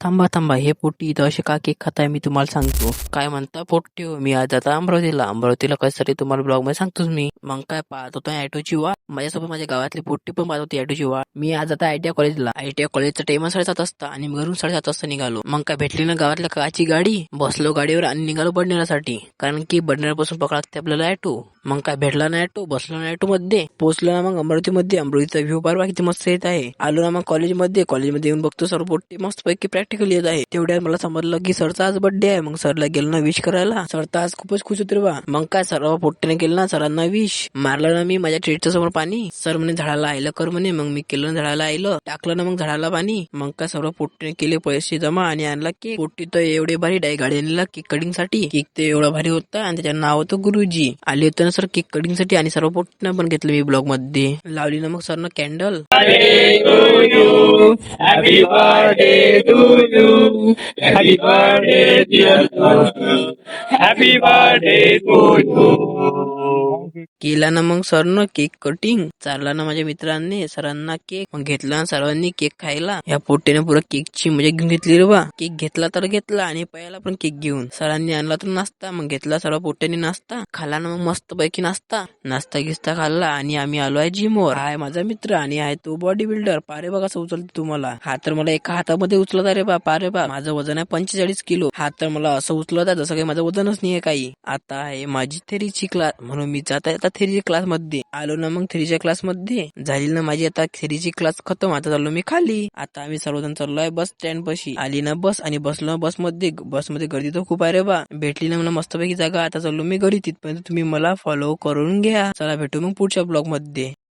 थांबा थांबा, हे पोट्टी इथं असे का केक खाताय मी तुम्हाला सांगतो. काय म्हणता पोट्टी हो, मी आज आता अमरावतीला कशासाठी तुम्हाला ब्लॉग मध्ये सांगतोच मी. मग काय पाहत होतो ॲटोची वाट, माझ्यासोबत माझ्या गावातली पोट्टी पण पाहत होती ॲटोची वाट. मी आज आता आयटीआय कॉलेजचा टाइम 7:30 वाजता आणि घरून 7:30 वाजता निघालो. मग काय भेटली ना गावातल्या काची गाडी, बसलो गाडीवर आणि निघालो बडनेरासाठी, कारण की बडनेरापासून पकडा लागते आपल्याला ॲटो. मग काय भेटला ना ॲटो, बसलो ना ॲटो मध्ये, पोहोचलो ना मग अमरावतीमध्ये. अमरावतीचा व्ह्यू पार किती मस्त येत आहे. आलो ना मग कॉलेजमध्ये येऊन बघतो सर्व पोट्टी मस्त पैकी प्रॅक्टिकल येत आहे. तेवढ्यात मला समजलं की सरचा आज बर्थडे आहे. मग सरला गेलो ना विश करायला. सर तर आज खूपच खुश होते बा. मग काय सर्व पोट्टीने केलं ना सरांना विश. मारलं ना मी माझ्या ट्रेडच्या समोर पाणी. सर म्हणे झाडाला आयलं कर म्हणे. मग मी केलं ना झाडाला आयलं, टाकलं ना मग झाडाला पाणी. मग काय सर्व पोट्टीने केले पैसे जमा आणि आणला केक. पोट्टी तर एवढे भारी गाडी आणला केक कटिंग साठी. केक ते एवढा भारी होता आणि त्याचं नाव होतं गुरुजी. आले होते ना सर केक कटिंग साठी आणि सर्व पोट्टीनं पण घेतलं मी ब्लॉग मध्ये. लावली ना मग सर ना candle. Happy birthday to you. Happy birthday dear Totu. Happy birthday to you. केला ना मग सरनं केक कटिंग. चालला ना माझ्या मित्रांनी सरांना केक. मग घेतला ना सर्वांनी केक खायला. या पोट्टीने पुरा केकची मजा घेऊन घेतली रे बा. केक घेतला तर घेतला आणि पहिला पण केक घेऊन. सरांनी आणला तर नाश्ता, मग घेतला सर्व पोट्ट्याने नाश्ता. खाला ना मग मस्त पैकी नाश्ता गिस्ता खाल्ला आणि आम्ही आलो आहे जिमवर. हाय माझा मित्र आणि आहे तो बॉडी बिल्डर. पारे बघा कसं उचलते तुम्हाला. हा तर मला एका हातामध्ये उचलत आहे बा. पारे बा माझं वजन आहे 45 किलो. हा तर मला असं उचलत आहे जसं काही माझं वजनच नाहीये काही. आता आहे माझी थेरीची क्लास, म्हणून मी जात आहे आता थेरीच्या क्लास मध्ये. आलो ना मग थेरीच्या क्लास मध्ये. झाली ना माझी आता थेरीची क्लास खतम. आता चाललो मी खाली. आता आम्ही सर्वजण चाललोय बस स्टँड पाशी. आली ना बस आणि बसलो बसमध्ये गर्दी तर खूप आहे रे बा. भेटली ना मला मस्तपैकी जागा. आता चाललो मी घरी. तिथपर्यंत तुम्ही मला फॉलो करून घ्या. चला भेटू मग पुढच्या ब्लॉग मध्ये.